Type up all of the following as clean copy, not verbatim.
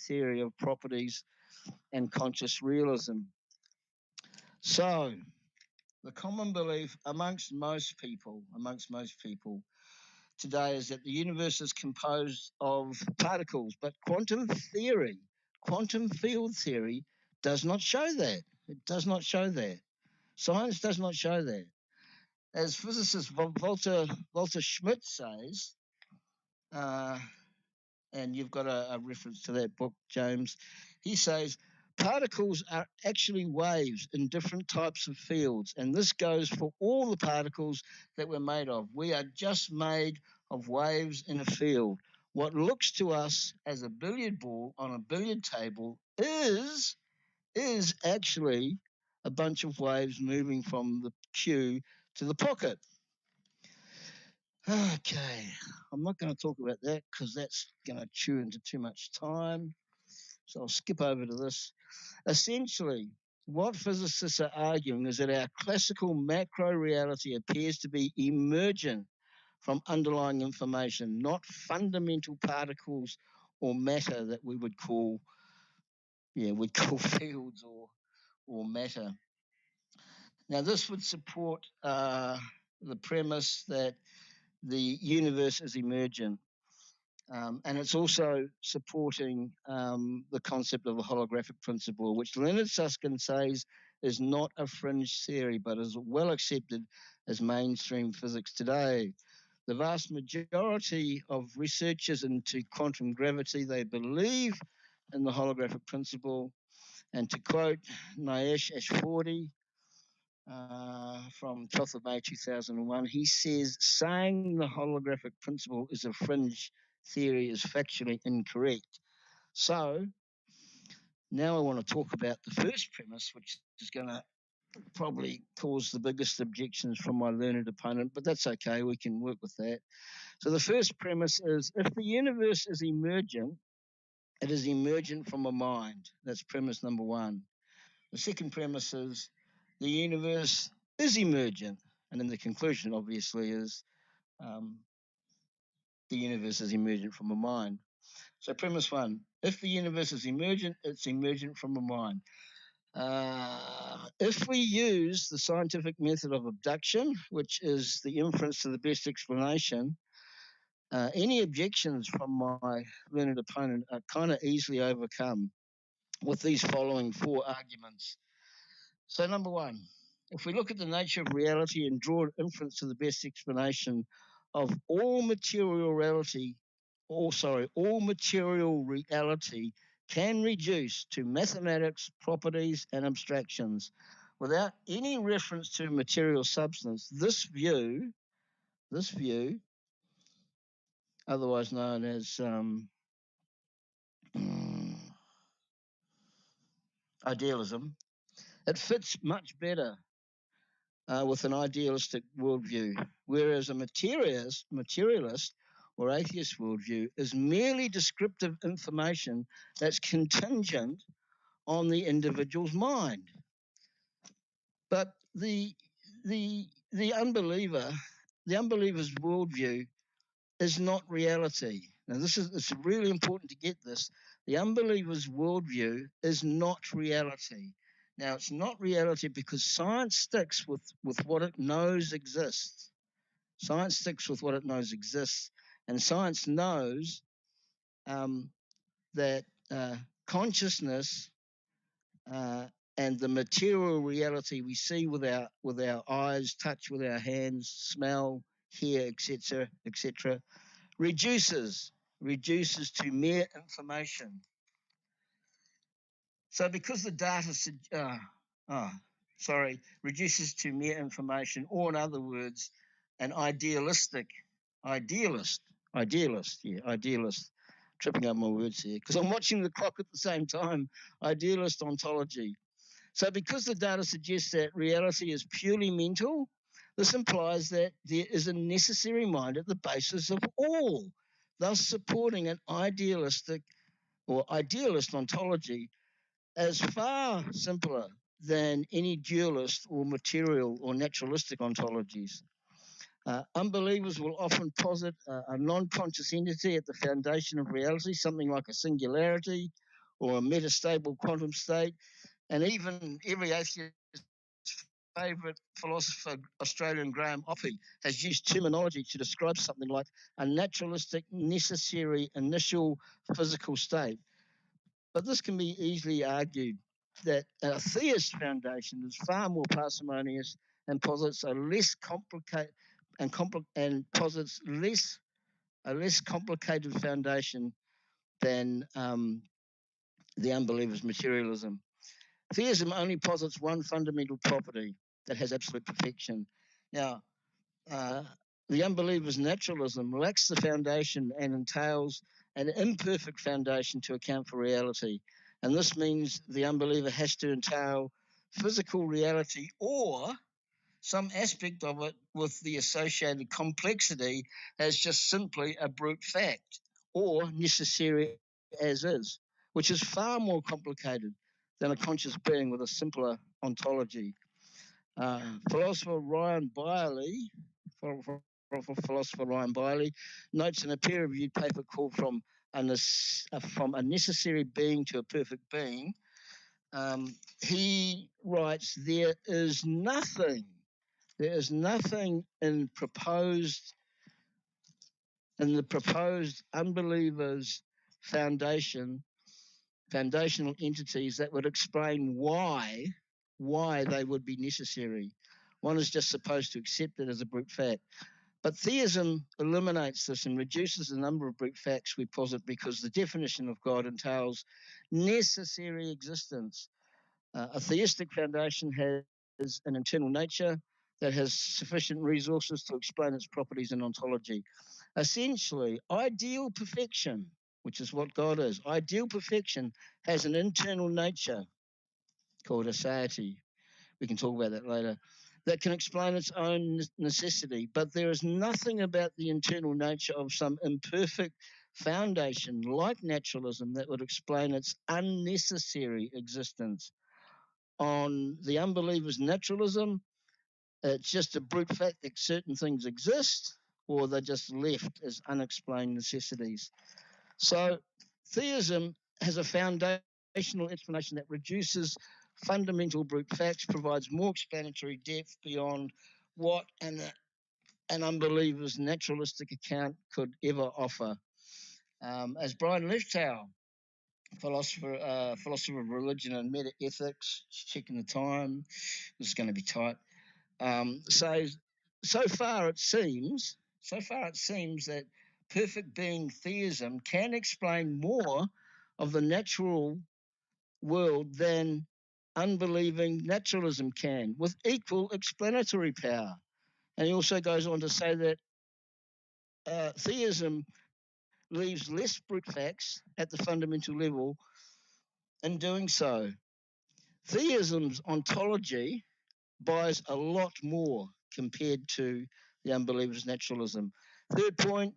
theory of properties and conscious realism. So, the common belief amongst most people today is that the universe is composed of particles, but quantum field theory does not show that. It does not show that. Science does not show that. As physicist Walter Schmidt says, and you've got a reference to that book, James, he says, particles are actually waves in different types of fields, and this goes for all the particles that we're made of. We are just made of waves in a field. What looks to us as a billiard ball on a billiard table is actually a bunch of waves moving from the cue to the pocket. Okay, I'm not going to talk about that because that's going to chew into too much time. So I'll skip over to this. Essentially, what physicists are arguing is that our classical macro reality appears to be emergent from underlying information, not fundamental particles or matter that we would call, we'd call fields or matter. Now, this would support the premise that the universe is emergent. And it's also supporting the concept of the holographic principle, which Leonard Susskind says is not a fringe theory, but is well accepted as mainstream physics today. The vast majority of researchers into quantum gravity, they believe in the holographic principle. And to quote Naesh Ashfordi, from 12th of May 2001, he says, saying the holographic principle is a fringe theory is factually incorrect. So now I want to talk about the first premise, which is going to probably cause the biggest objections from my learned opponent, but that's okay, we can work with that. So the first premise is, if the universe is emergent, it is emergent from a mind. That's premise number one. The second premise is, the universe is emergent. And then the conclusion, obviously, is the universe is emergent from a mind. So premise one, if the universe is emergent, it's emergent from a mind. If we use the scientific method of abduction, which is the inference to the best explanation, any objections from my learned opponent are kind of easily overcome with these following four arguments. So number one, if we look at the nature of reality and draw an inference to the best explanation of all material reality can reduce to mathematics, properties, and abstractions without any reference to material substance. This view, otherwise known as idealism, it fits much better with an idealistic worldview, whereas a materialist or atheist worldview is merely descriptive information that's contingent on the individual's mind. But the unbeliever's worldview is not reality. Now, it's really important to get this. The unbeliever's worldview is not reality. Now, it's not reality because science sticks with what it knows exists. Science sticks with what it knows exists. And science knows that consciousness and the material reality we see with our eyes, touch with our hands, smell, hear, etc., reduces to mere information. So because the data reduces to mere information, or in other words, an idealist, tripping up my words here, because I'm watching the clock at the same time, idealist ontology. So because the data suggests that reality is purely mental, this implies that there is a necessary mind at the basis of all, thus supporting an idealist ontology as far simpler than any dualist or material or naturalistic ontologies. Unbelievers will often posit a non-conscious entity at the foundation of reality, something like a singularity or a metastable quantum state. And even every atheist favourite philosopher, Australian Graham Oppy, has used terminology to describe something like a naturalistic, necessary initial physical state. But this can be easily argued that a theist foundation is far more parsimonious and posits a less complicated and posits a less complicated foundation than the unbeliever's materialism. Theism only posits one fundamental property that has absolute perfection. Now, uh, the unbeliever's naturalism lacks the foundation and entails an imperfect foundation to account for reality. And this means the unbeliever has to entail physical reality or some aspect of it with the associated complexity as just simply a brute fact or necessary as is, which is far more complicated than a conscious being with a simpler ontology. Philosopher Ryan Byerly, philosopher Ryan Byerly, notes in a peer-reviewed paper called From a Necessary Being to a Perfect Being, he writes, there is nothing in the proposed unbelievers' foundational entities that would explain why they would be necessary. One is just supposed to accept it as a brute fact. But theism eliminates this and reduces the number of brute facts we posit because the definition of God entails necessary existence. A theistic foundation has an internal nature that has sufficient resources to explain its properties and ontology. Essentially, ideal perfection, which is what God is, ideal perfection has an internal nature called aseity. We can talk about that later. That can explain its own necessity, but there is nothing about the internal nature of some imperfect foundation like naturalism that would explain its unnecessary existence. On the unbeliever's naturalism, it's just a brute fact that certain things exist or they're just left as unexplained necessities. So theism has a foundational explanation that reduces fundamental brute facts, provides more explanatory depth beyond what an unbeliever's naturalistic account could ever offer. As Brian Leftow, philosopher of religion and meta-ethics, checking the time, this is going to be tight, says, so far it seems that perfect being theism can explain more of the natural world than unbelieving naturalism can, with equal explanatory power. And he also goes on to say that theism leaves less brute facts at the fundamental level in doing so. Theism's ontology buys a lot more compared to the unbeliever's naturalism. Third point,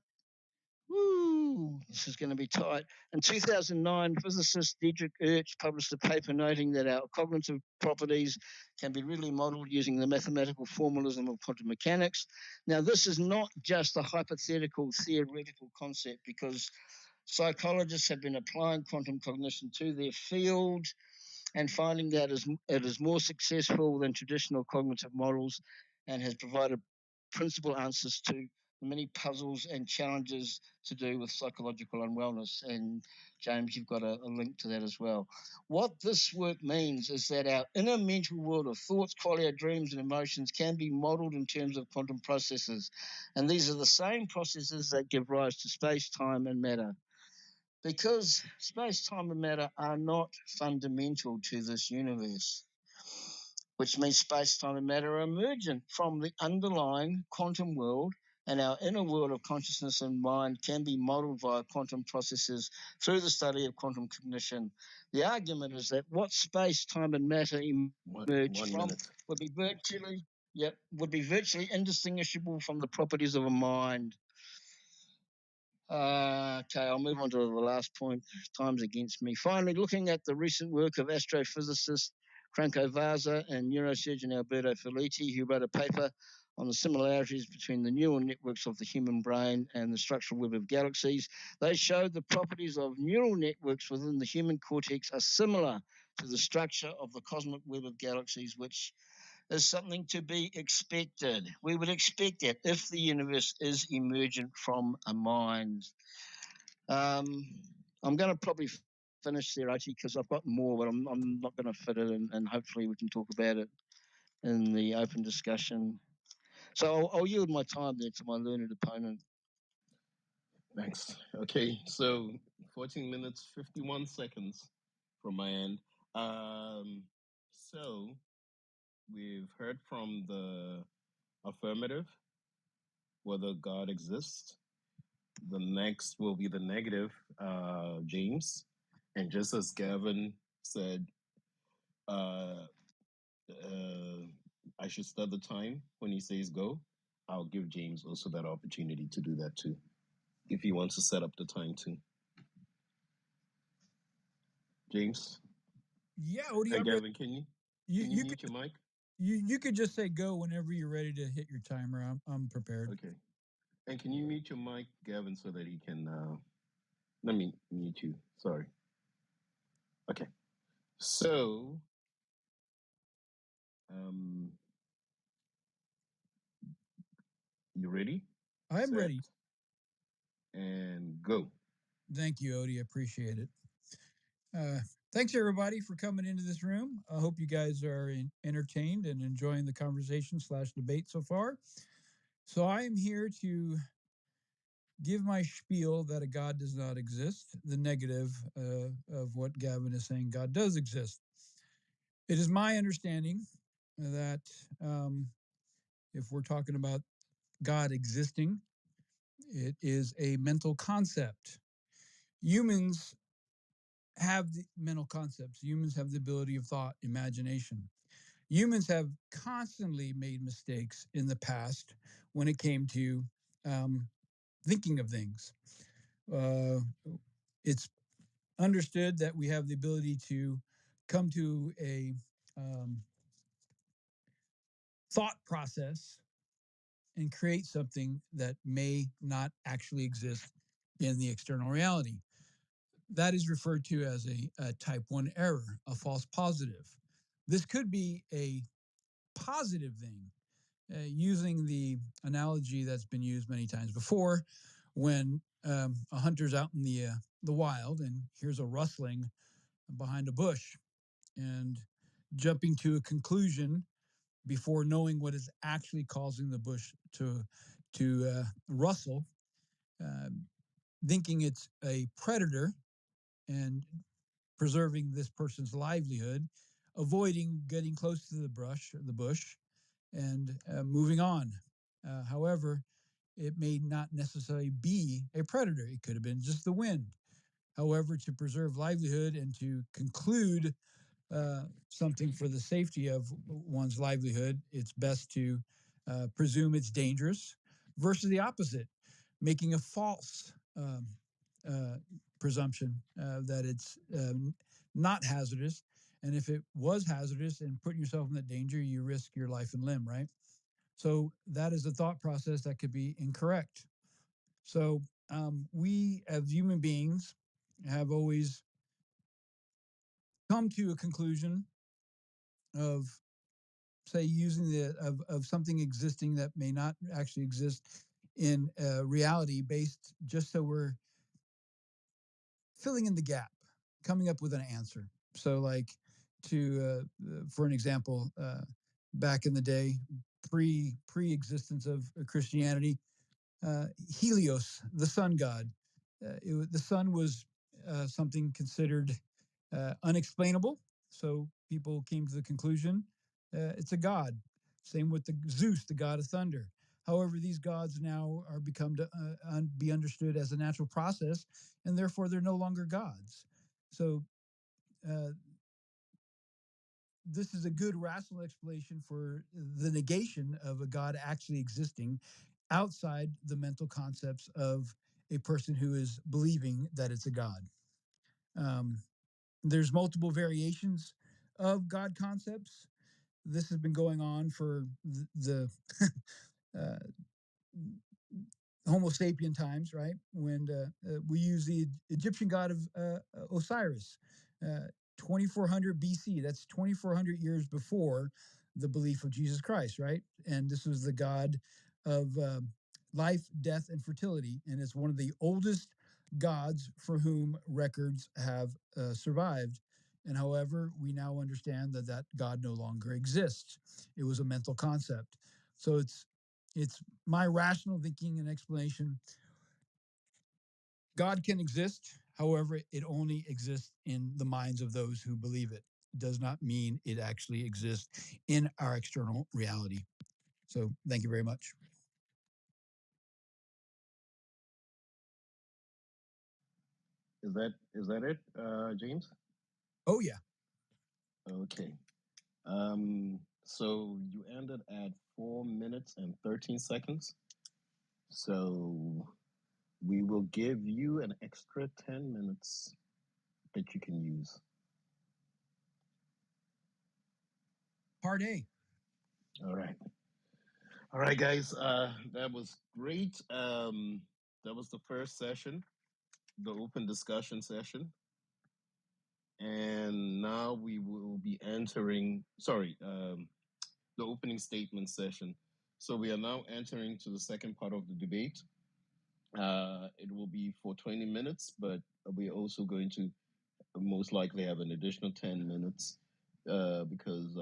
this is going to be tight. In 2009, physicist Diederik Erch published a paper noting that our cognitive properties can be really modeled using the mathematical formalism of quantum mechanics. Now, this is not just a hypothetical theoretical concept because psychologists have been applying quantum cognition to their field and finding that it is more successful than traditional cognitive models and has provided principal answers to many puzzles and challenges to do with psychological unwellness. And James, you've got a link to that as well. What this work means is that our inner mental world of thoughts, qualia, dreams, and emotions can be modeled in terms of quantum processes. And these are the same processes that give rise to space, time, and matter. Because space, time, and matter are not fundamental to this universe, which means space, time, and matter are emergent from the underlying quantum world, and our inner world of consciousness and mind can be modeled via quantum processes through the study of quantum cognition. The argument is that what space, time, and matter emerge from would be virtually indistinguishable from the properties of a mind. Okay, I'll move on to the last point. Time's against me. Finally, looking at the recent work of astrophysicist Franco Vasa and neurosurgeon Alberto Felitti, who wrote a paper on the similarities between the neural networks of the human brain and the structural web of galaxies. They showed the properties of neural networks within the human cortex are similar to the structure of the cosmic web of galaxies, which is something to be expected. We would expect that if the universe is emergent from a mind. I'm going to probably finish there, Archie, because I've got more, but I'm not going to fit it in, and hopefully we can talk about it in the open discussion. So I'll yield my time there to my learned opponent. Thanks. Okay, so 14 minutes, 51 seconds from my end. So we've heard from the affirmative, whether God exists. The next will be the negative, James. And just as Gavin said, I should start the time when he says go, I'll give James also that opportunity to do that too, if he wants to set up the time too. James? Yeah, Odie, Hey, Gavin, can you mute your mic? You could just say go whenever you're ready to hit your timer. I'm prepared. Okay. And can you mute your mic, Gavin, so that he can let me mute you. Sorry. Okay. So you ready? I'm ready. And go. Thank you, Odie. I appreciate it. Thanks everybody for coming into this room. I hope you guys are entertained and enjoying the conversation / debate so far. So I am here to give my spiel that a God does not exist, the negative of what Gavin is saying God does exist. It is my understanding that if we're talking about God existing, it is a mental concept. Humans have the mental concepts. Humans have the ability of thought, imagination. Humans have constantly made mistakes in the past when it came to thinking of things. It's understood that we have the ability to come to a thought process and create something that may not actually exist in the external reality. That is referred to as a type 1 error, a false positive. This could be a positive thing, using the analogy that's been used many times before when a hunter's out in the wild and hears a rustling behind a bush and jumping to a conclusion before knowing what is actually causing the bush to rustle, uh, thinking it's a predator and preserving this person's livelihood, avoiding getting close to the bush, and moving on. However, it may not necessarily be a predator. It could have been just the wind. However, to preserve livelihood and to conclude something for the safety of one's livelihood, it's best to presume it's dangerous versus the opposite, making a false presumption that it's not hazardous. And if it was hazardous and putting yourself in that danger, you risk your life and limb, right? So that is a thought process that could be incorrect. So we as human beings have always come to a conclusion of, say, using of something existing that may not actually exist in reality, based just so we're filling in the gap, coming up with an answer. So, like, for an example, back in the day, pre-existence of Christianity, Helios, the sun god, the sun was something considered unexplainable. So people came to the conclusion it's a god. Same with the Zeus, the god of thunder. However, these gods now are become to be understood as a natural process, and therefore they're no longer gods. So this is a good rational explanation for the negation of a god actually existing outside the mental concepts of a person who is believing that it's a god. There's multiple variations of God concepts. this has been going on for the uh, Homo sapien times, right? When we use the Egyptian god of Osiris, 2400 BC. That's 2400 years before the belief of Jesus Christ, right? And this was the god of life, death, and fertility. And it's one of the oldest gods for whom records have survived. And however, we now understand that that god no longer exists. It was a mental concept. So it's my rational thinking and explanation. God can exist. However, it only exists in the minds of those who believe it. It does not mean it actually exists in our external reality. So thank you very much. Is that it, James? Oh yeah. Okay. So you ended at 4 minutes and 13 seconds. So we will give you an extra 10 minutes that you can use. Part A. All right. All right, guys. That was great. That was the first session, the open discussion session. And now we will be entering, the opening statement session. So we are now entering to the second part of the debate. It will be for 20 minutes, but we're also going to most likely have an additional 10 minutes because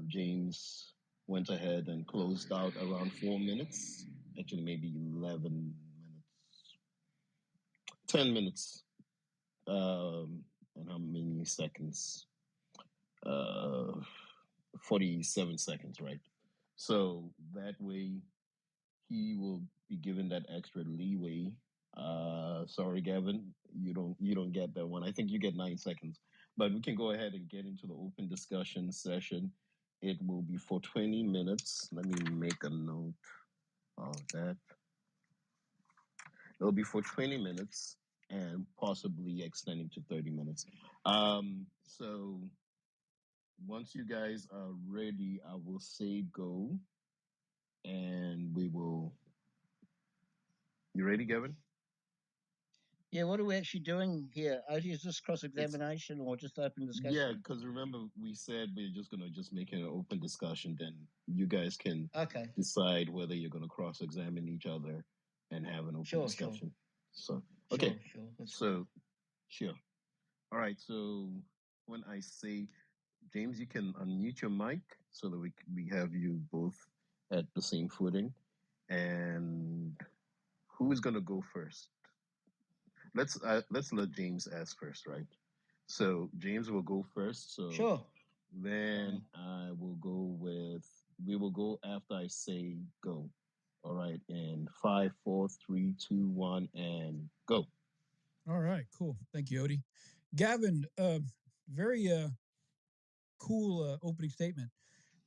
James went ahead and closed out around 4 minutes. Actually, maybe 11 minutes. 10 minutes. And how many seconds? 47 seconds, right? So that way he will be given that extra leeway. Sorry, Gavin, you don't get that one. I think you get 9 seconds. But we can go ahead and get into the open discussion session. It will be for 20 minutes. Let me make a note of that. It'll be for 20 minutes and possibly extending to 30 minutes. So once you guys are ready, I will say go, and we will. You ready, Gavin? Yeah, what are we actually doing here? Is this cross-examination or just open discussion? Yeah, because remember we said we're just gonna make it an open discussion. Then you guys can decide whether you're gonna cross-examine each other and have an open discussion. So okay, sure. All right. So when I say James, you can unmute your mic so that we have you both at the same footing. And who is gonna go first? Let's let James ask first, right? So James will go first. So then I will go with. We will go after I say go. All right, and 5, 4, 3, 2, 1, and go. All right, cool. Thank you, Odie. Gavin, very cool opening statement.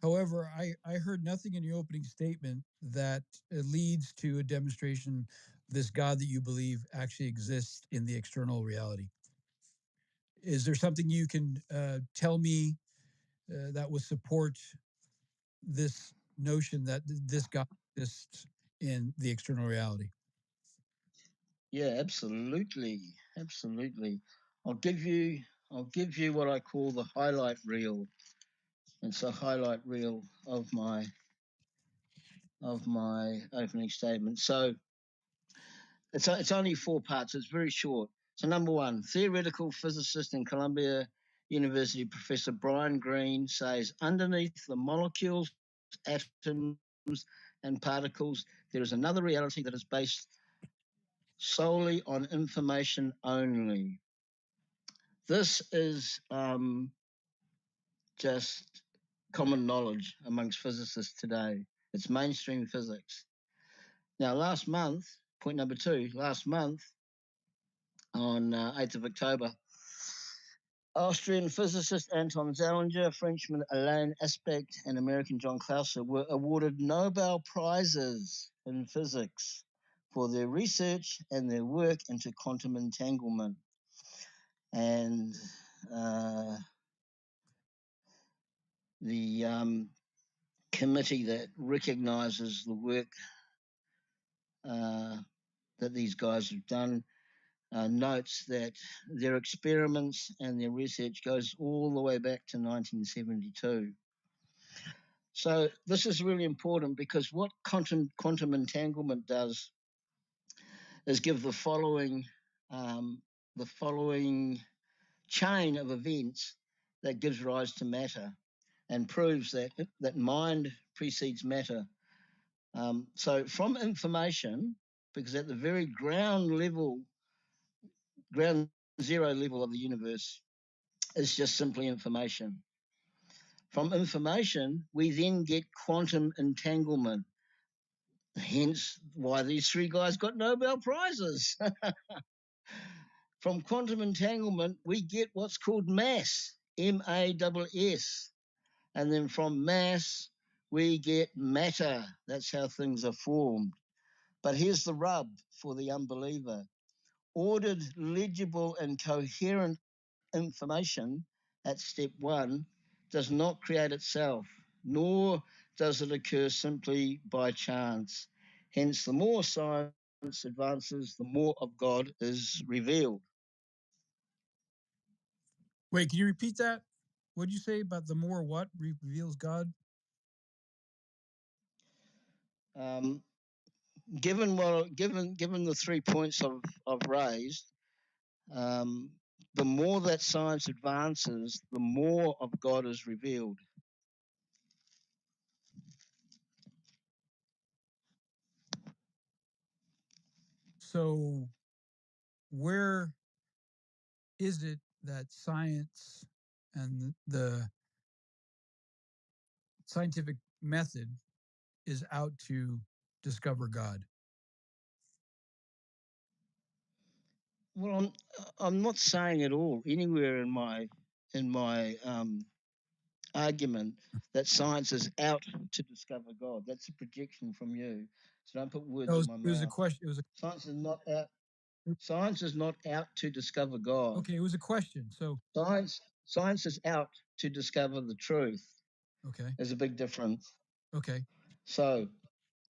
However, I heard nothing in your opening statement that leads to a demonstration this God that you believe actually exists in the external reality. Is there something you can tell me that would support this notion that this God exists in the external reality? Yeah, absolutely. I'll give you what I call the highlight reel. It's a highlight reel of my opening statement. So it's only 4 parts. It's very short. So number 1, theoretical physicist in Columbia University, Professor Brian Greene says underneath the molecules, atoms, and particles, there is another reality that is based solely on information only. This is just common knowledge amongst physicists today. It's mainstream physics. Now, last month, point number 2, last month on 8th of October, Austrian physicist Anton Zeilinger, Frenchman Alain Aspect, and American John Clauser were awarded Nobel Prizes in physics for their research and their work into quantum entanglement. And the committee that recognises the work that these guys have done notes that their experiments and their research goes all the way back to 1972. So this is really important because what quantum entanglement does is give the following chain of events that gives rise to matter and proves that mind precedes matter. So from information, because at the very ground zero level of the universe is just simply information. From information, we then get quantum entanglement. Hence why these three guys got Nobel Prizes. From quantum entanglement, we get what's called mass, M-A-S-S. And then from mass, we get matter. That's how things are formed. But here's the rub for the unbeliever. Ordered, legible, and coherent information at step one does not create itself, nor does it occur simply by chance. Hence, the more science advances, the more of God is revealed. Wait, can you repeat that? What did you say about the more what reveals God? Given the 3 points I've raised, the more that science advances, the more of God is revealed. So where is it that science and the scientific method is out to discover God? Well, I'm not saying at all anywhere in my argument that science is out to discover God. That's a projection from you. So don't put words in my It was a mouth. question. It was a Science is not out. Science is not out to discover God. okay. It was a question. So science is out to discover the truth. okay. There's a big difference. Okay. So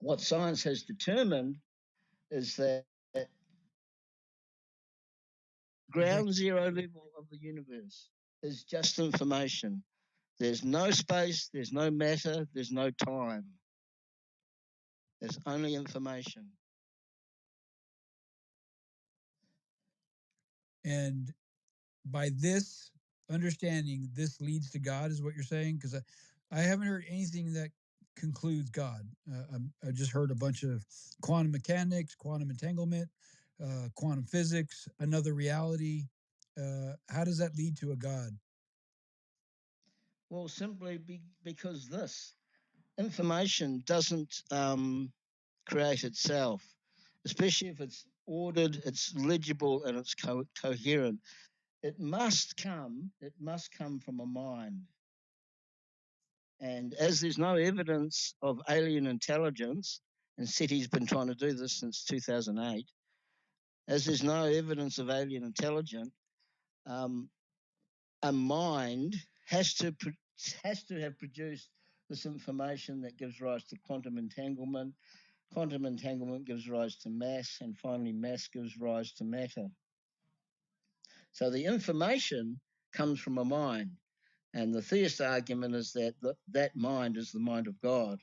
what science has determined is that ground zero level of the universe is just information. There's no space, there's no matter, there's no time. There's only information. And by this understanding, this leads to God, is what you're saying? Because I haven't heard anything that concludes God. I just heard a bunch of quantum mechanics, quantum entanglement, quantum physics, another reality. How does that lead to a God? Well, simply because this information doesn't create itself, especially if it's ordered, it's legible, and it's coherent. It must come from a mind. And as there's no evidence of alien intelligence, and SETI's been trying to do this since 2008, as there's no evidence of alien intelligence, a mind has to have produced this information that gives rise to quantum entanglement. Quantum entanglement gives rise to mass, and finally mass gives rise to matter. So the information comes from a mind, and the theist argument is that that mind is the mind of God.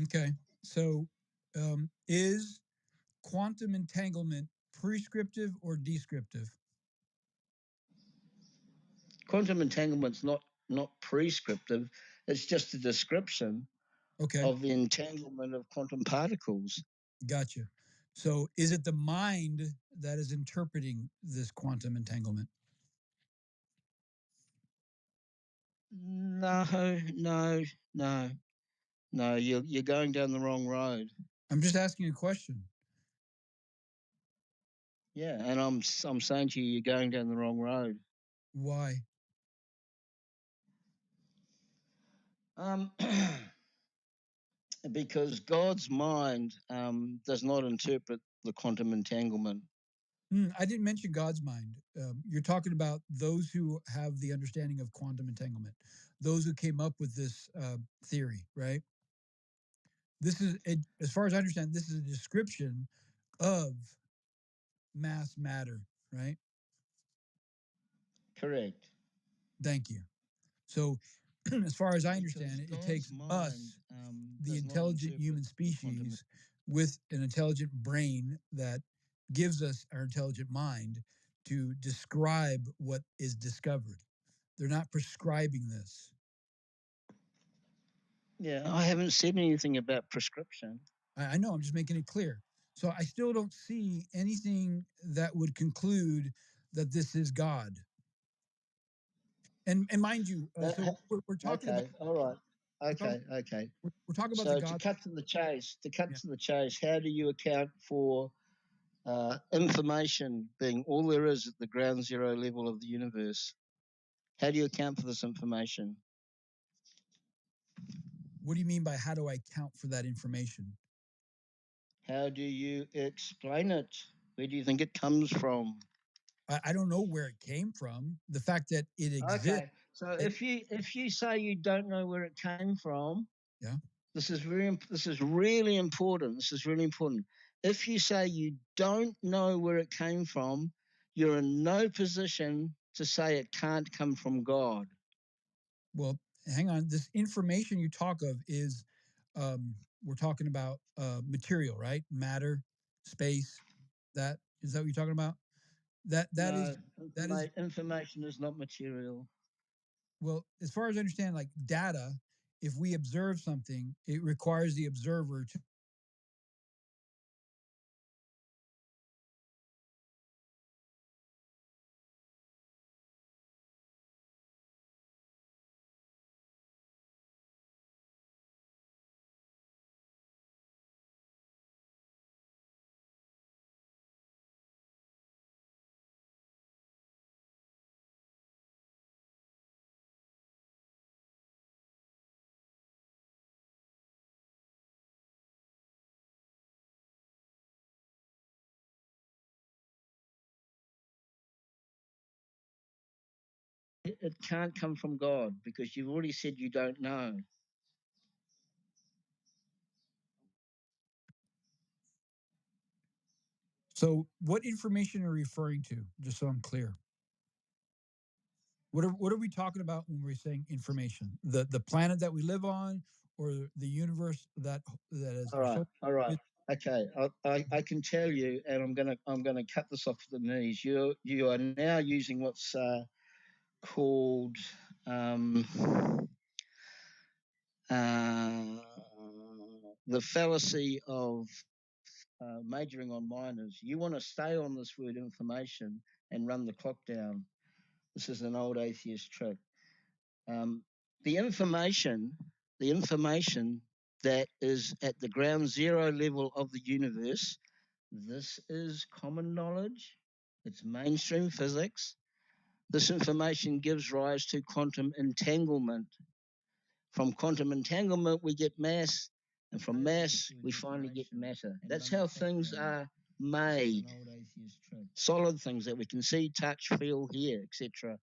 Okay. So is quantum entanglement prescriptive or descriptive? Quantum entanglement's not prescriptive. It's just a description of the entanglement of quantum particles. Gotcha. So is it the mind that is interpreting this quantum entanglement? No. You're going down the wrong road. I'm just asking a question. Yeah, and I'm saying to you, you're going down the wrong road. Why? Because God's mind does not interpret the quantum entanglement. I didn't mention God's mind. You're talking about those who have the understanding of quantum entanglement. those who came up with this theory, right? This is, as far as I understand, this is a description of mass matter, right? Correct. Thank you. So, as far as I understand it, it God's takes mind, us, the does not intelligent human interpret the quantum. species, with an intelligent brain that gives us our intelligent mind to describe what is discovered. They're not prescribing this. Yeah, I haven't said anything about prescription. I know, I'm just making it clear. So I still don't see anything that would conclude that this is God. And mind you, so we're talking okay, about. all right. We're talking, Okay. we're talking about So the to God. cut to the chase, Yeah. how do you account for information being all there is at the ground zero level of the universe? How do you account for this information? What do you mean by how do I account for that information? How do you explain it? Where do you think it comes from? I don't know where it came from. The fact that it exists. Okay, so if you say you don't know where it came from, yeah, this is really important. This is really important. If you say you don't know where it came from, you're in no position to say it can't come from God. Well, hang on. This information you talk of is, we're talking about material, right? Matter, space. That is that what you're talking about? That No, is information is not material. Well, as far as I understand, like data, if we observe something, it requires the observer to. It can't come from God because you've already said you don't know. So, what information are you referring to? Just so I'm clear. What are we talking about when we're saying information? The planet that we live on, or the universe that is. All right. Okay, I can tell you, and I'm gonna cut this off at the knees. You are now using what's called the fallacy of majoring on minors. You want to stay on this word information and run the clock down. This is an old atheist trick. Um, the information, the information that is at the ground zero level of the universe, this is common knowledge. It's mainstream physics. This information gives rise to quantum entanglement. From quantum entanglement, we get mass, and from mass, we finally get matter. That's how things are made. Solid things that we can see, touch, feel, hear, etc.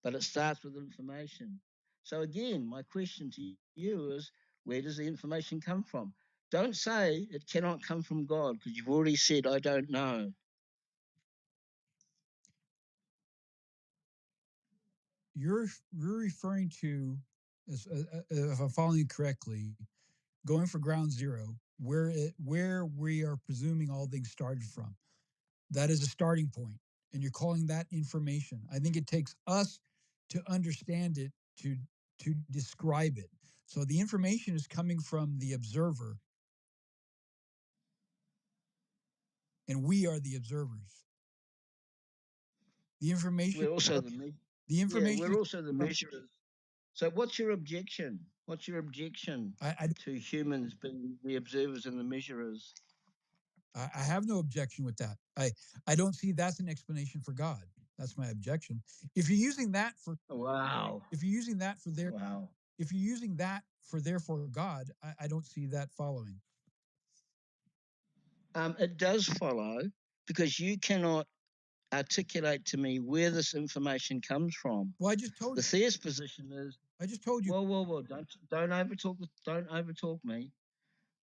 But it starts with information. So again, my question to you is, where does the information come from? Don't say it cannot come from God because you've already said, I don't know. You're referring to, if I'm following you correctly, going for ground zero, where we are presuming all things started from. That is a starting point, and you're calling that information. I think it takes us to understand it to describe it. So the information is coming from the observer, and we are the observers. The information. We're also the information. we're also the measurers. So what's your objection? What's your objection to humans being the observers and the measurers? I have no objection with that. I don't see that's an explanation for God. That's my objection. If you're using that for if you're using that for their if you're using that for therefore God, I don't see that following. It does follow because you cannot articulate to me where this information comes from. Well, I just told The you. theist position is, I just told you. well, don't overtalk me.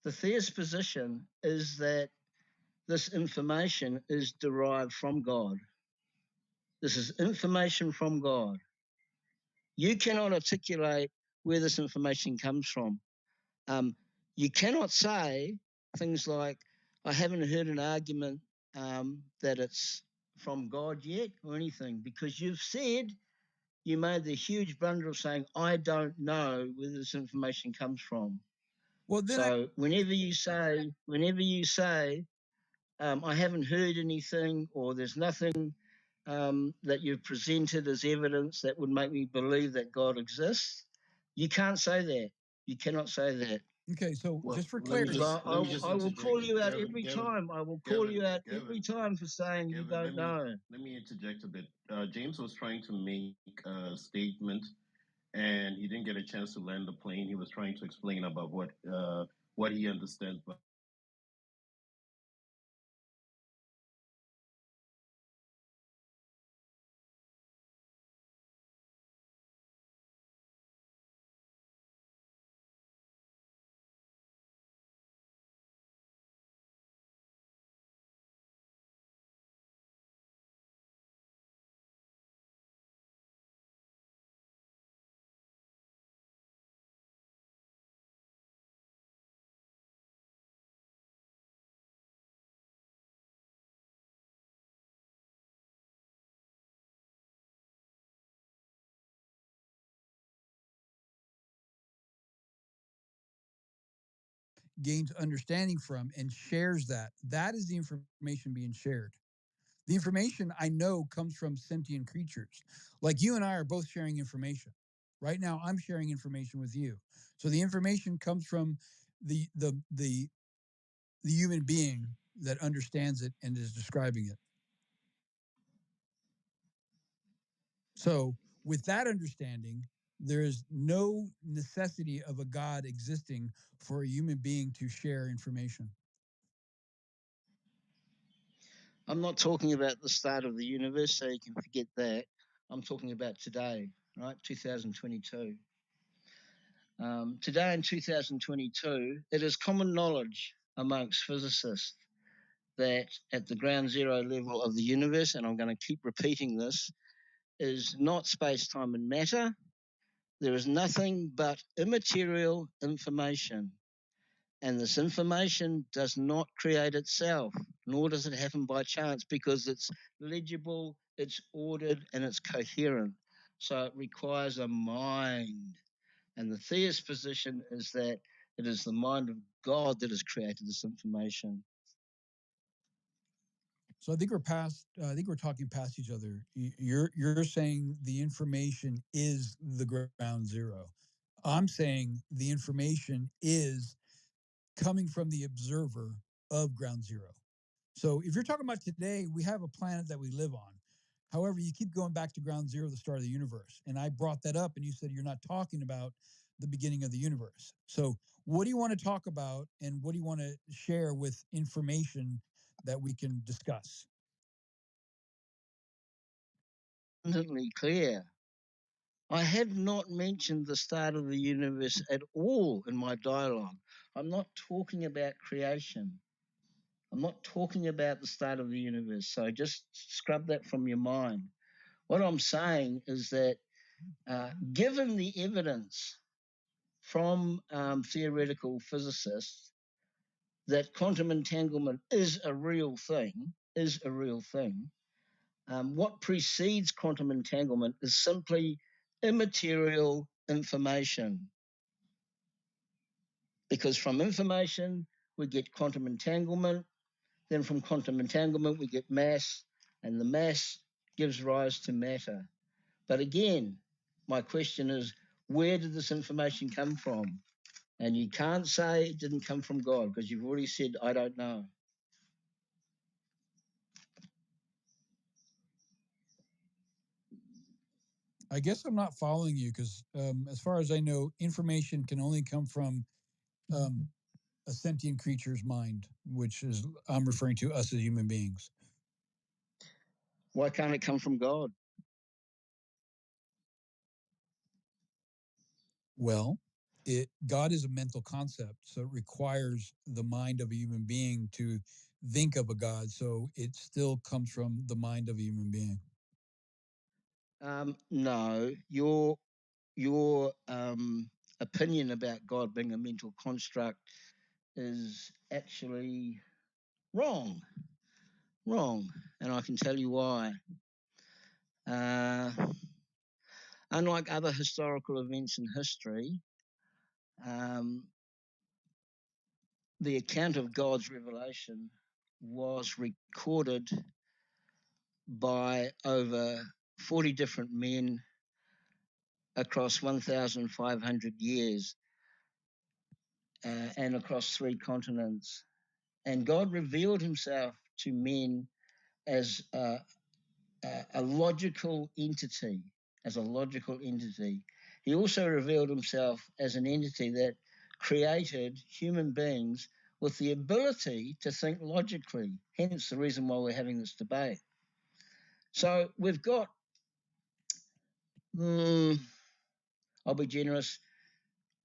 The theist position is that this information is derived from God. This is information from God. You cannot articulate where this information comes from. You cannot say things like, I haven't heard an argument that it's from God yet or anything, because you've said, you made the huge blunder of saying, I don't know where this information comes from. Well, then So whenever you say, I haven't heard anything, or there's nothing that you've presented as evidence that would make me believe that God exists, you can't say that. You cannot say that. okay. So Well, just for let me clarity, just I will interject. call you out Gavin, every Gavin, time. I will call Gavin, you out Gavin, every time for saying you Gavin, don't know. let me interject a bit. James was trying to make a statement, and he didn't get a chance to land the plane. He was trying to explain about what he understands. gains understanding from and shares that. That is the information being shared. The information I know comes from sentient creatures. Like you and I are both sharing information. Right now, I'm sharing information with you. So the information comes from the the the the human being that understands it and is describing it. So with that understanding, there is no necessity of a God existing for a human being to share information. I'm not talking about the start of the universe, so you can forget that. I'm talking about today, right? 2022. Today in 2022, it is common knowledge amongst physicists that at the ground zero level of the universe, and I'm going to keep repeating this, is not space, time, and matter. There is nothing but immaterial information. And this information does not create itself, nor does it happen by chance, because it's legible, it's ordered, and it's coherent. So it requires a mind. And the theist position is that it is the mind of God that has created this information. So I think we're past. I think we're talking past each other. You're saying the information is the ground zero. I'm saying the information is coming from the observer of ground zero. So if you're talking about today, we have a planet that we live on. However, you keep going back to ground zero, the start of the universe. And I brought that up, and you said you're not talking about the beginning of the universe. So what do you want to talk about, and what do you want to share with information that we can discuss? Abundantly clear. I have not mentioned the start of the universe at all in my dialogue. I'm not talking about creation. I'm not talking about the start of the universe. So just scrub that from your mind. What I'm saying is that given the evidence from theoretical physicists that quantum entanglement is a real thing, what precedes quantum entanglement is simply immaterial information. Because from information, we get quantum entanglement. Then from quantum entanglement, we get mass, and the mass gives rise to matter. But again, my question is, where did this information come from? And you can't say it didn't come from God, because you've already said, I don't know. I guess I'm not following you because, as far as I know, information can only come from a sentient creature's mind, which is I'm referring to us as human beings. Why can't it come from God? Well, God is a mental concept, so it requires the mind of a human being to think of a God. So it still comes from the mind of a human being. No, your opinion about God being a mental construct is actually wrong, and I can tell you why. Unlike other historical events in history, the account of God's revelation was recorded by over 40 different men across 1,500 years and across 3 continents. And God revealed himself to men as a logical entity, He also revealed himself as an entity that created human beings with the ability to think logically, hence the reason why we're having this debate. So we've got, I'll be generous,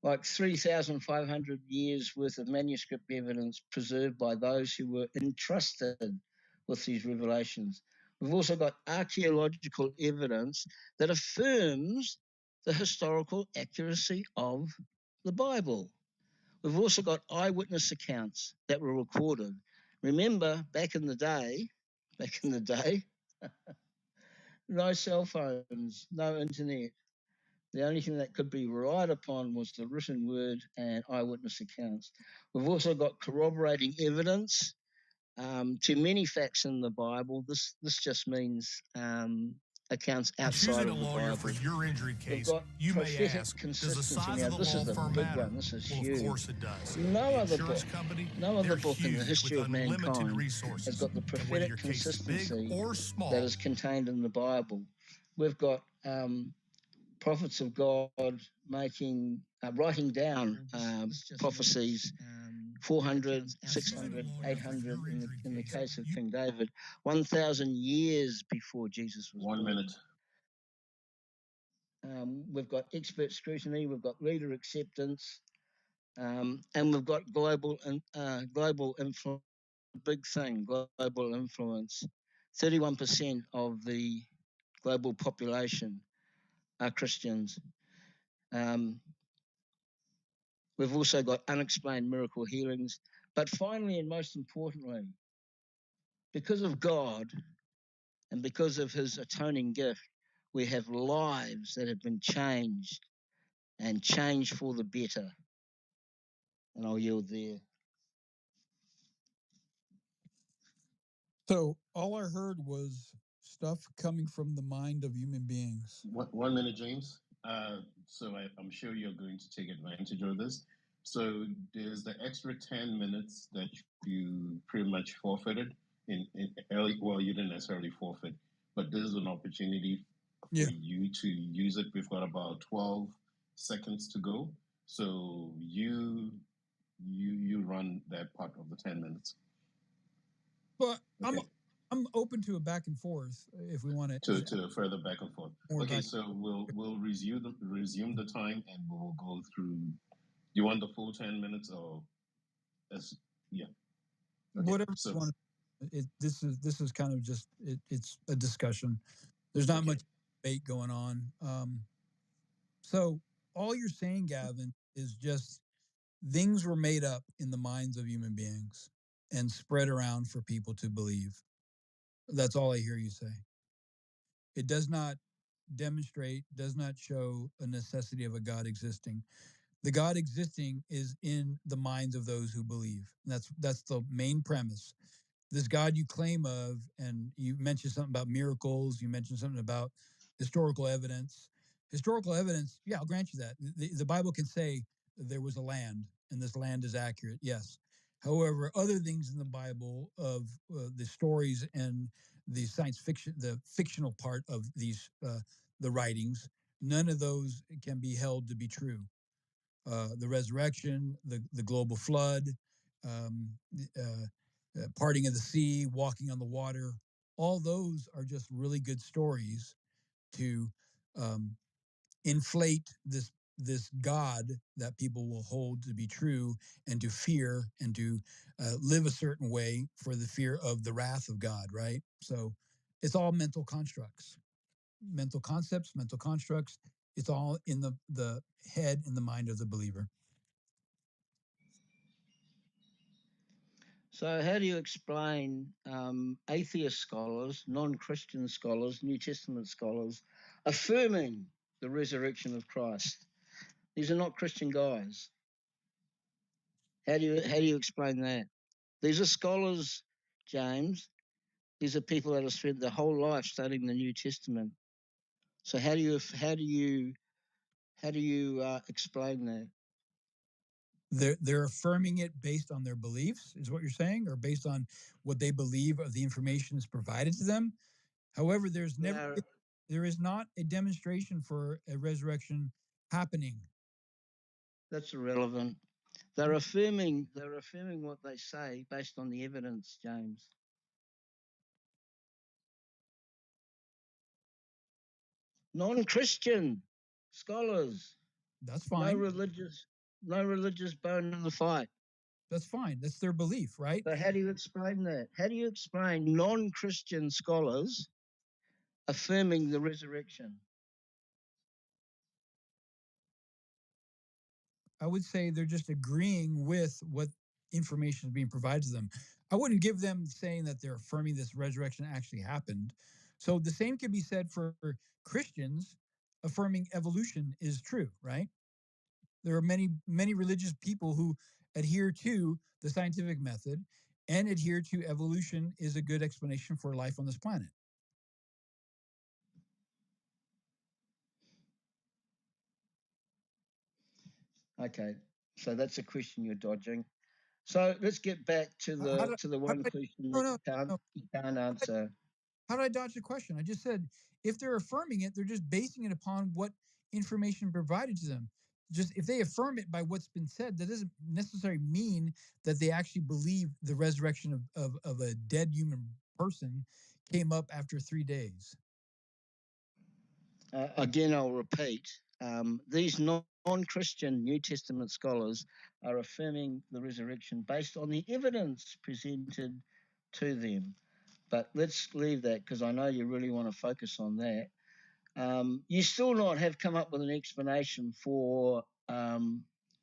like 3,500 years worth of manuscript evidence preserved by those who were entrusted with these revelations. We've also got archaeological evidence that affirms the historical accuracy of the Bible. We've also got eyewitness accounts that were recorded. Remember, back in the day, no cell phones, no internet. The only thing that could be relied upon was the written word and eyewitness accounts. We've also got corroborating evidence to many facts in the Bible. This just means accounts outside of the Bible. For your injury case, We've got you may prophetic ask, consistency. does the size Now, of the this law is a firm big matter? one. This is Well, huge. of course it does. No The other insurance book, company, no other they're book in the huge history with of unlimited mankind resources. has got the And whether prophetic your case is consistency big or small, that is contained in the Bible. We've got prophets of God writing down prophecies, 400, 600, 800 in the case of King David, 1,000 years before Jesus was born. 1 minute. We've got expert scrutiny, we've got leader acceptance, and we've got global influence. Big thing, global influence. 31% of the global population are Christians. We've also got unexplained miracle healings. But finally, and most importantly, because of God and because of his atoning gift, we have lives that have been changed and changed for the better. And I'll yield there. So all I heard was stuff coming from the mind of human beings. 1 minute, James. So I'm sure you're going to take advantage of this. So there's the extra 10 minutes that you pretty much forfeited in early. Well, you didn't necessarily forfeit, but this is an opportunity for you to use it. We've got about 12 seconds to go. So you run that part of the 10 minutes. But okay. I'm open to a back and forth if we want to further back and forth. Okay, so we'll resume the time and we'll go through. You want the full 10 minutes or yeah? Okay, whatever you want. This is kind of just it's a discussion. There's not much debate going on. So all you're saying, Gavin, is just things were made up in the minds of human beings and spread around for people to believe. That's all I hear you say. It does not demonstrate, does not show a necessity of a God existing. The God existing is in the minds of those who believe. That's the main premise. This God you claim of, and you mentioned something about miracles, you mentioned something about historical evidence. Historical evidence, yeah, I'll grant you that. The Bible can say there was a land and this land is accurate, yes. However, other things in the Bible of the stories and the science fiction, the fictional part of these, the writings, none of those can be held to be true. The resurrection, the global flood, parting of the sea, walking on the water, all those are just really good stories to inflate this God that people will hold to be true and to fear and to live a certain way for the fear of the wrath of God, right? So it's all mental constructs, mental concepts, mental constructs. It's all in the head and the mind of the believer. So how do you explain atheist scholars, non-Christian scholars, New Testament scholars affirming the resurrection of Christ? These are not Christian guys. How do you explain that? These are scholars, James. These are people that have spent their whole life studying the New Testament. So how do you explain that? They're affirming it based on their beliefs, is what you're saying, or based on what they believe of the information that's provided to them. However, there is not a demonstration for a resurrection happening. That's irrelevant. They're affirming what they say based on the evidence, James. Non-Christian scholars. That's fine. No religious bone in the fight. That's fine. That's their belief, right? So how do you explain that? How do you explain non-Christian scholars affirming the resurrection? I would say they're just agreeing with what information is being provided to them. I wouldn't give them saying that they're affirming this resurrection actually happened. So the same could be said for Christians affirming evolution is true, right? There are many religious people who adhere to the scientific method and adhere to evolution is a good explanation for life on this planet. Okay, so that's a question you're dodging. So let's get back to the one question that you can't answer. How did I dodge the question? I just said if they're affirming it, they're just basing it upon what information provided to them. Just if they affirm it by what's been said, that doesn't necessarily mean that they actually believe the resurrection of a dead human person came up after 3 days. Again, I'll repeat, these non-Christian New Testament scholars are affirming the resurrection based on the evidence presented to them. But let's leave that because I know you really want to focus on that. You still not have come up with an explanation for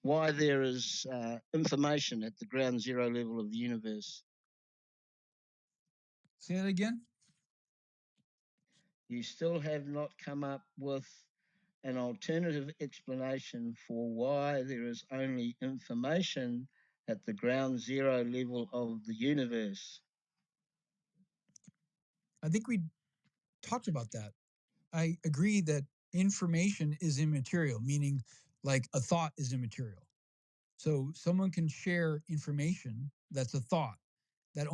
why there is information at the ground zero level of the universe. Say that again. You still have not come up with an alternative explanation for why there is only information at the ground zero level of the universe. I think we talked about that. I agree that information is immaterial, meaning like a thought is immaterial. So someone can share information that's a thought that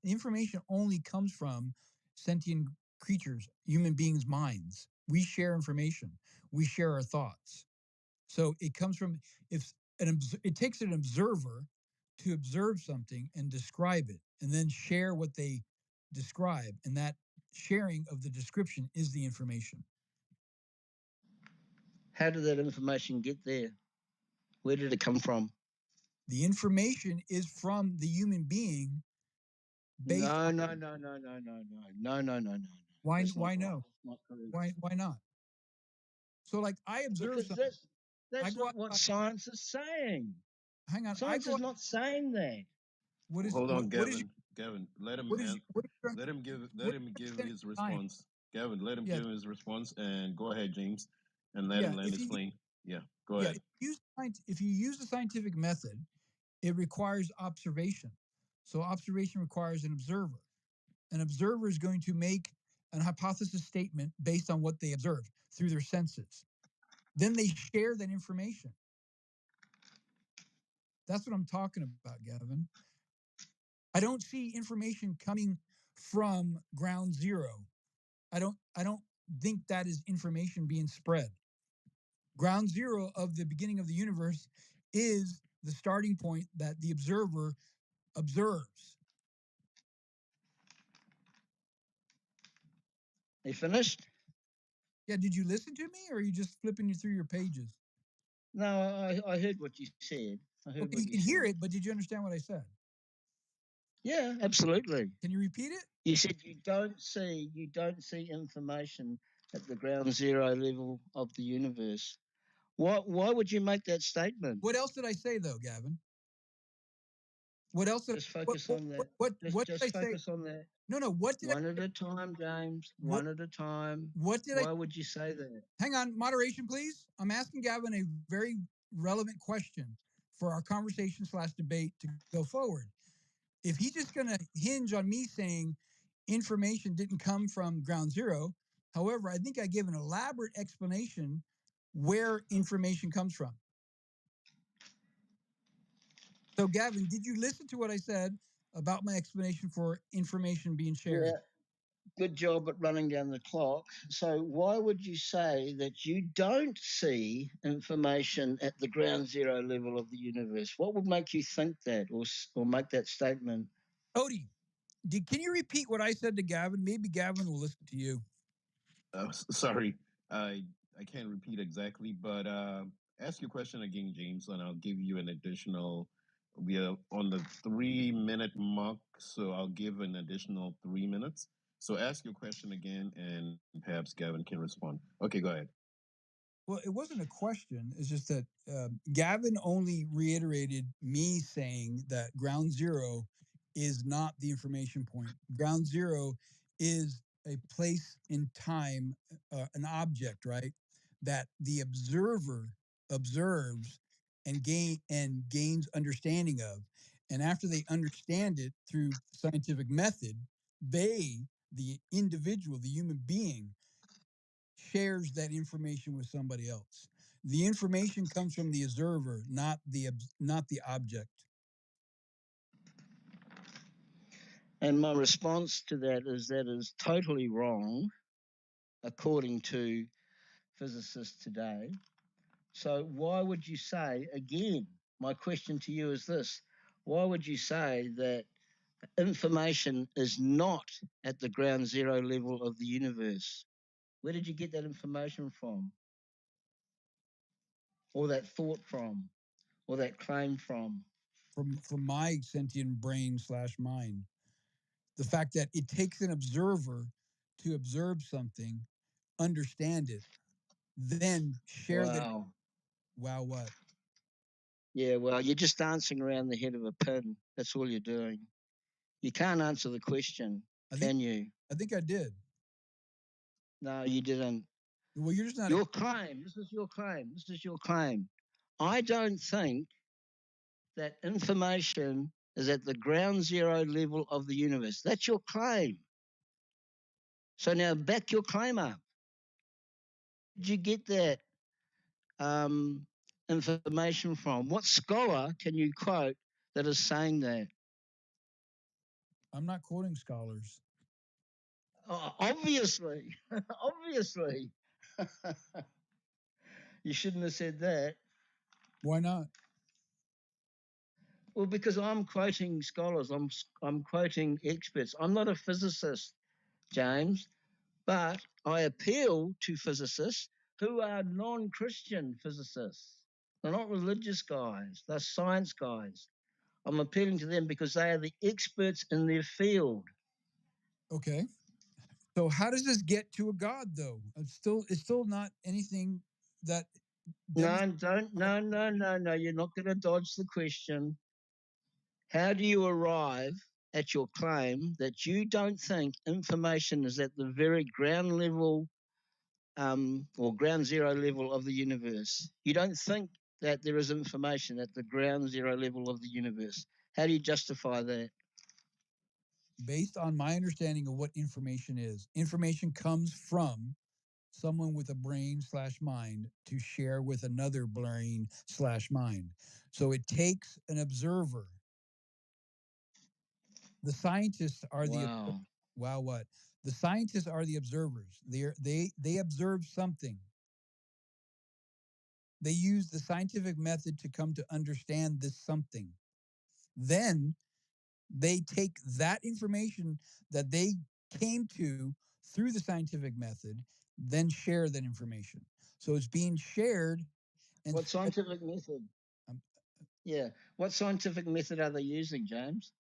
information only comes from sentient creatures, human beings' minds. We share information. We share our thoughts. So it comes from it takes an observer to observe something and describe it and then share what they describe. And that sharing of the description is the information. How did that information get there? Where did it come from? The information is from the human being. No. Why no? Why not? So like I observe because something. That's not what science is saying. Hang on. Science is not saying that. Hold on, Gavin. Gavin, let him give his response. Gavin, let him give his response, and go ahead, James, and let him land his plane. Yeah, go ahead. If you use the scientific method, it requires observation. So observation requires an observer. An observer is going to make an hypothesis statement based on what they observe through their senses. Then they share that information. That's what I'm talking about, Gavin. I don't see information coming from ground zero. I don't think that is information being spread. Ground zero of the beginning of the universe is the starting point that the observer observes. You finished? Yeah. Did you listen to me, or are you just flipping through your pages? No, I heard what you said. I heard Okay, what you you can hear said. it, but did you understand what I said? Yeah, absolutely. Can you repeat it? You said you don't see information at the ground zero level of the universe. Why would you make that statement? What else did I say, though, Gavin? What else did Just focus on that. what did I Just say? focus on that. No. What did One at a time, James. what One at a time. what did I Why would you say that? hang on, moderation, please? I'm asking Gavin a very relevant question for our conversation / debate to go forward. If he's just going to hinge on me saying information didn't come from ground zero, however, I think I gave an elaborate explanation where information comes from. So, Gavin, did you listen to what I said about my explanation for information being shared? Yeah. Good job at running down the clock. So, why would you say that you don't see information at the ground zero level of the universe? What would make you think that or make that statement? Odie, can you repeat what I said to Gavin? Maybe Gavin will listen to you. Sorry, I can't repeat exactly, but ask your question again, James, and I'll give you an additional. We are on the 3 minute mark, so I'll give an additional 3 minutes. So ask your question again, and perhaps Gavin can respond. Okay, go ahead. Well, it wasn't a question. It's just that Gavin only reiterated me saying that ground zero is not the information point. Ground zero is a place in time, an object, right? That the observer observes and gains understanding of. And after they understand it through scientific method, they, the individual, the human being, shares that information with somebody else. The information comes from the observer, not the object. And my response to that is totally wrong, according to physicists today. So, why would you say, again, my question to you is this: why would you say that information is not at the ground zero level of the universe? Where did you get that information from? Or that thought from? Or that claim from? From my sentient brain / mind, the fact that it takes an observer to observe something, understand it, then share that. Wow. Wow, what? Yeah, well, you're just dancing around the head of a pin. That's all you're doing. You can't answer the question, I think can you? I think I did. No, you didn't. Well, you're just not. Your claim, this is your claim, this is your claim. I don't think that information is at the ground zero level of the universe. That's your claim. So now back your claim up. Did you get that information from? What scholar can you quote that is saying that? I'm not quoting scholars. Obviously, obviously. You shouldn't have said that. Why not? Well, because I'm quoting scholars, I'm quoting experts. I'm not a physicist, James, but I appeal to physicists who are non-Christian physicists. They're not religious guys, they're science guys. I'm appealing to them because they are the experts in their field. Okay. So how does this get to a God, though? It's still not anything that demonstrates. No. You're not going to dodge the question. How do you arrive at your claim that you don't think information is at the very ground level or ground zero level of the universe? You don't think that there is information at the ground zero level of the universe. How do you justify that? Based on my understanding of what information is. Information comes from someone with a brain / mind to share with another brain / mind. So it takes an observer. The scientists are the Wow. wow what? The scientists are the observers. They observe something. They use the scientific method to come to understand this something. Then they take that information that they came to through the scientific method, then share that information. So it's being shared. And what scientific method? Um, Yeah. What scientific method are they using, James?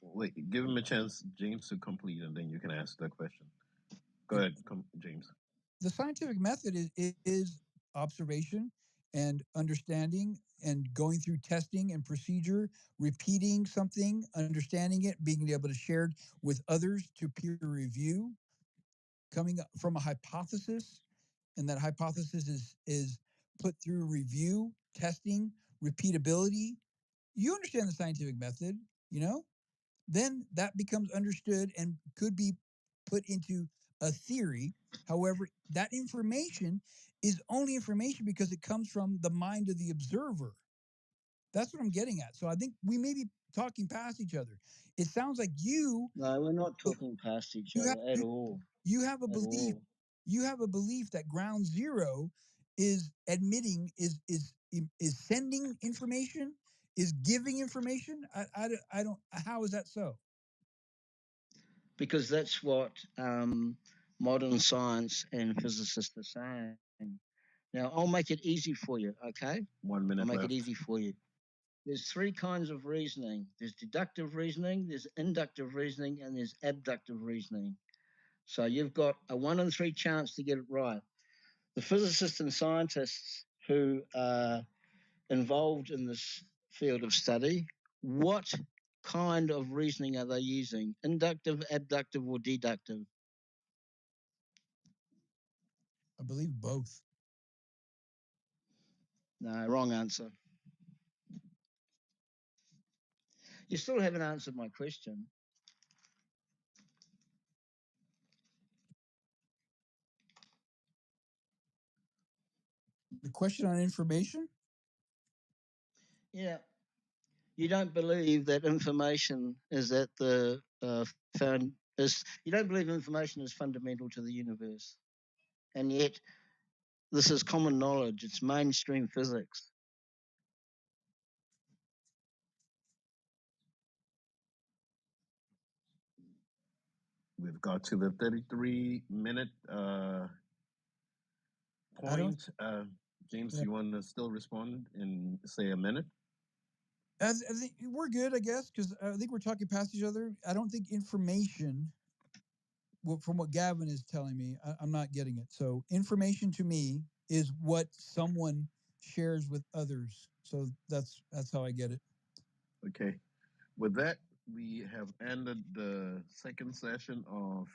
Wait, give him a chance, James, to complete, and then you can ask that question. Go ahead, James. the scientific method is observation and understanding and going through testing and procedure, repeating something, understanding it, being able to share it with others to peer review, coming up from a hypothesis, and that hypothesis is put through review, testing, repeatability. You understand the scientific method, you know? Then that becomes understood and could be put into a theory. However, that information is only information because it comes from the mind of the observer. That's what I'm getting at. So I think we may be talking past each other. It sounds like No, we're not talking past each you have other at all. you have a At belief all. you have a belief that ground zero is admitting is sending information, is giving information. I don't, how is that so? Because that's what modern science and physicists are saying. Now, I'll make it easy for you, okay? 1 I'll minute make it left. easy for you. There's three kinds of reasoning. There's deductive reasoning, there's inductive reasoning, and there's abductive reasoning. So you've got a 1 in 3 chance to get it right. The physicists and scientists who are involved in this field of study, what kind of reasoning are they using? Inductive, abductive, or deductive? I believe both. No, wrong answer. You still haven't answered my question. The question on information? Yeah. You don't believe that information is at the found is you don't believe information is fundamental to the universe, and yet this is common knowledge. It's mainstream physics. We've got to the 33-minute I don't. point. James, Yeah, you want to still respond in, say, a minute? I think we're good, I guess, because I think we're talking past each other. I don't think information, well, from what Gavin is telling me, I'm not getting it. So information to me is what someone shares with others. So that's how I get it. Okay. With that, we have ended the second session of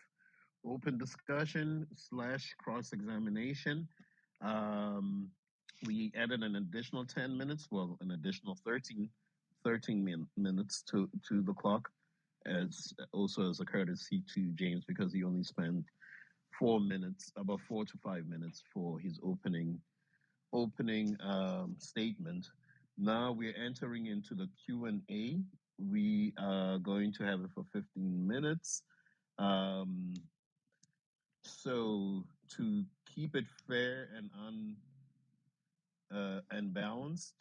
open discussion slash cross examination. Um, we added an additional 10 minutes, well, an additional 13 minutes to the clock, as also as a courtesy to James, because he only spent 4 minutes, about 4 to 5 minutes for his opening statement. Now we're entering into the Q&A. We are going to have it for 15 minutes. So to keep it fair and balanced,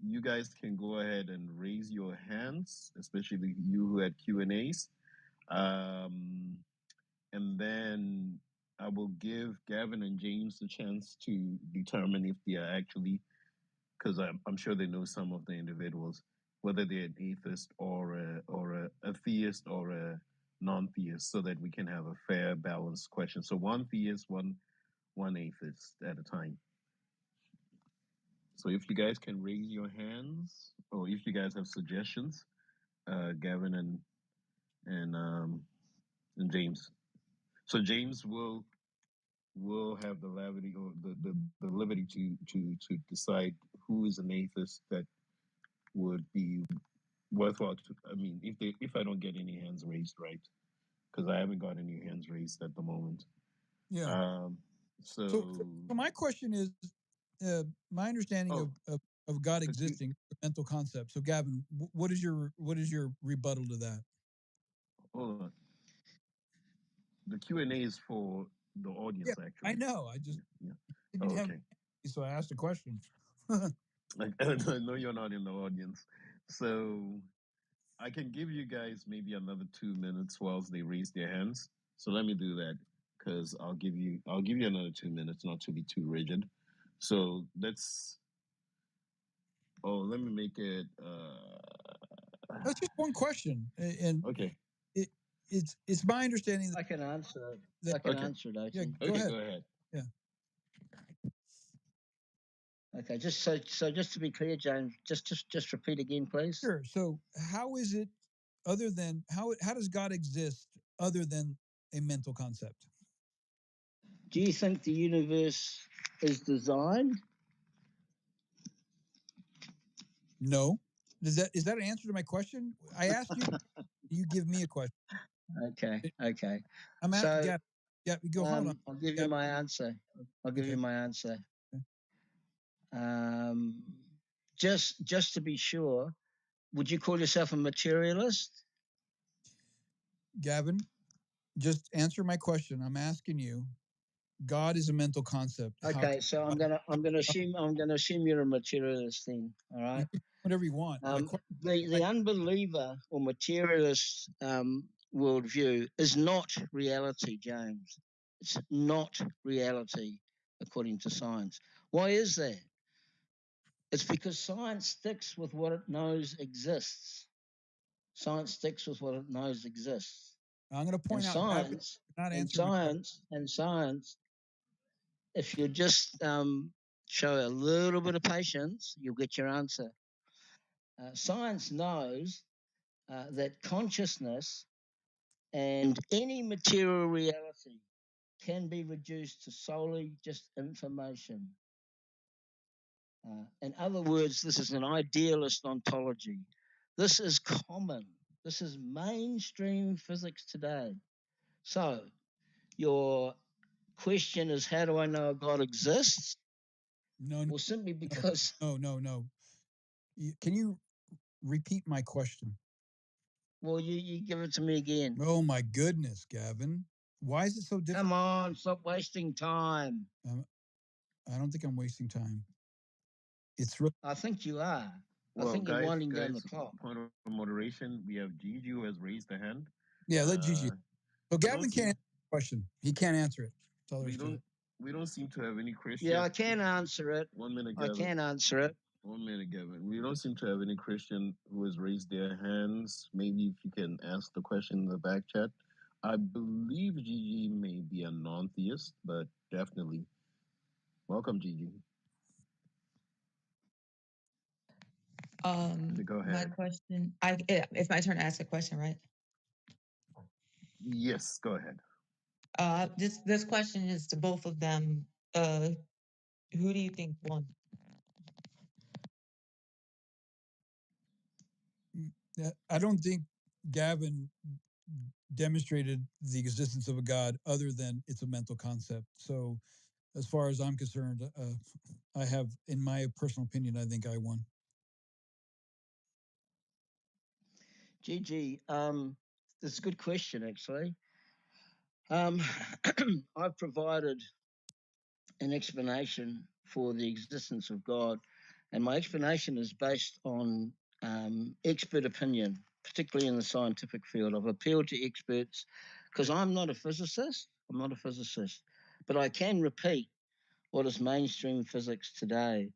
you guys can go ahead and raise your hands, especially you who had Q&As. And then I will give Gavin and James a chance to determine if they are actually, because I'm sure they know some of the individuals, whether they're an atheist or a theist or a non-theist, so that we can have a fair, balanced question. So one theist, one atheist at a time. So if you guys can raise your hands, or if you guys have suggestions, Gavin and James. So James will have the liberty or the liberty to decide who is an atheist that would be worthwhile to, I mean, if I don't get any hands raised, right? Because I haven't got any hands raised at the moment. Yeah. Um, So, so, so my question is, my understanding oh, of God the Q, existing, mental concept. So, Gavin, what is your rebuttal to that? hold on. The Q&A is for the Yeah, audience, I actually. know. I just Yeah. didn't Oh, have, okay. so I asked a question. Like, I know you're not in the audience. So, I can give you guys maybe another 2 minutes whilst they raise their hands. So let me do that because I'll give you another 2 minutes, not to be too rigid. So let's. Oh, let me make it. That's just one question, and Okay. It's my understanding that I can answer it. that- I can Okay. answer it, I yeah, think. go Okay, ahead. go ahead. Yeah, Okay, just to be clear, James, just repeat again, please. sure. So how is it other than how does God exist other than a mental concept? Do you think the universe is designed? No. Is that an answer to my question? I asked you. You give me a question. Okay. I'm at So Gab, go hold on. I'll give you Gab, my answer. okay. Just to be sure, would you call yourself a materialist? Gavin, just answer my question. I'm asking you. God is a mental concept. Okay, so I'm gonna assume you're a materialist then. All You right. can do whatever you want. The unbeliever or materialist worldview is not reality, James. It's not reality according to science. Why is that? It's because science sticks with what it knows exists. Science sticks with what it knows exists. I'm going to point out Gavin, not answering my question. Science, if you just show a little bit of patience, you'll get your answer. Science knows that consciousness and any material reality can be reduced to solely just information. In other words, this is an idealist ontology. This is common. This is mainstream physics today. So, your question is, how do I know God exists? No. Well, simply because. No. Can you repeat my question? Well, you give it to me again. Oh my goodness, Gavin. Why is it so difficult? Come on, stop wasting time. I don't think I'm wasting time. I think you are. Well, I think you're winding guys, down the clock. Point of moderation. We have Gigi who has raised a hand. Yeah, let Gigi. So Gavin can't answer the question. He can't answer it. That's all there is to it. We don't seem to have any Christian. Yeah, I can answer it. 1 minute, Gavin. I can answer it. 1 minute, Gavin. We don't seem to have any Christian who has raised their hands. Maybe if you can ask the question in the back chat. I believe Gigi may be a non-theist, but definitely. Welcome, Gigi. Go ahead. My question, it's my turn to ask a question, right? Yes, go ahead. This question is to both of them. Who do you think won? I don't think Gavin demonstrated the existence of a God other than it's a mental concept. So, as far as I'm concerned, I have, in my personal opinion, I think I won. Gigi, that's a good question, actually. I've provided an explanation for the existence of God, and my explanation is based on expert opinion, particularly in the scientific field. I've appealed to experts because I'm not a physicist. But I can repeat what is mainstream physics today.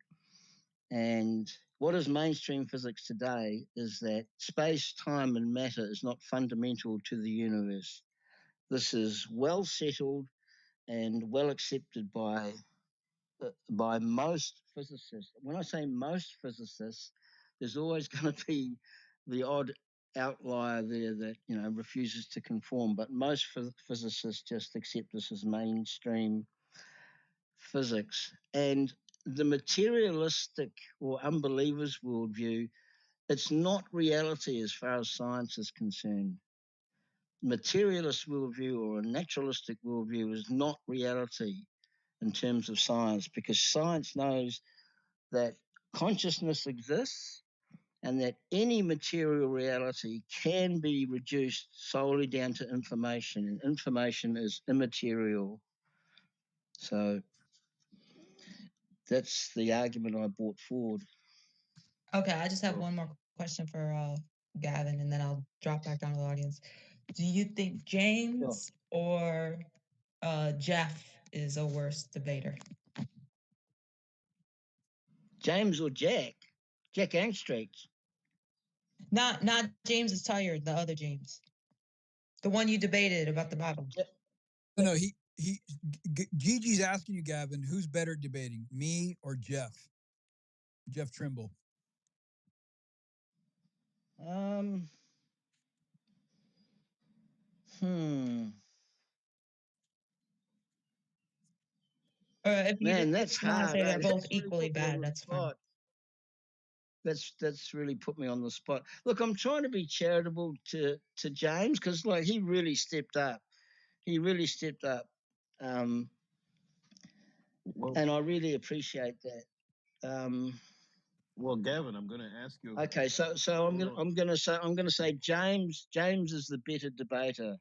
And what is mainstream physics today is that space, time, and matter is not fundamental to the universe. This is well settled and well accepted by most physicists. When I say most physicists, there's always going to be the odd outlier there that refuses to conform. But most physicists just accept this as mainstream physics. And the materialistic or unbelievers' worldview, it's not reality as far as science is concerned. Materialist worldview or a naturalistic worldview is not reality in terms of science, because science knows that consciousness exists and that any material reality can be reduced solely down to information, and information is immaterial. So that's the argument I brought forward. Okay, I just have one more question for Gavin, and then I'll drop back down to the audience. Do you think James or Jeff is a worse debater? James or Jack? Jack Angstreets. Not James is tired, the other James. The one you debated about the Bible. No, Gigi's asking you, Gavin, who's better at debating, me or Jeff? Jeff Trimble. If you Man, that's want to hard. say they're both That's really equally put me on bad, the that's fine. spot. That's really put me on the spot. Look, I'm trying to be charitable to James because like he really stepped up. He really stepped up, and I really appreciate that. Well, Gavin, I'm going to ask you. Okay, so I'm going to say James is the better debater.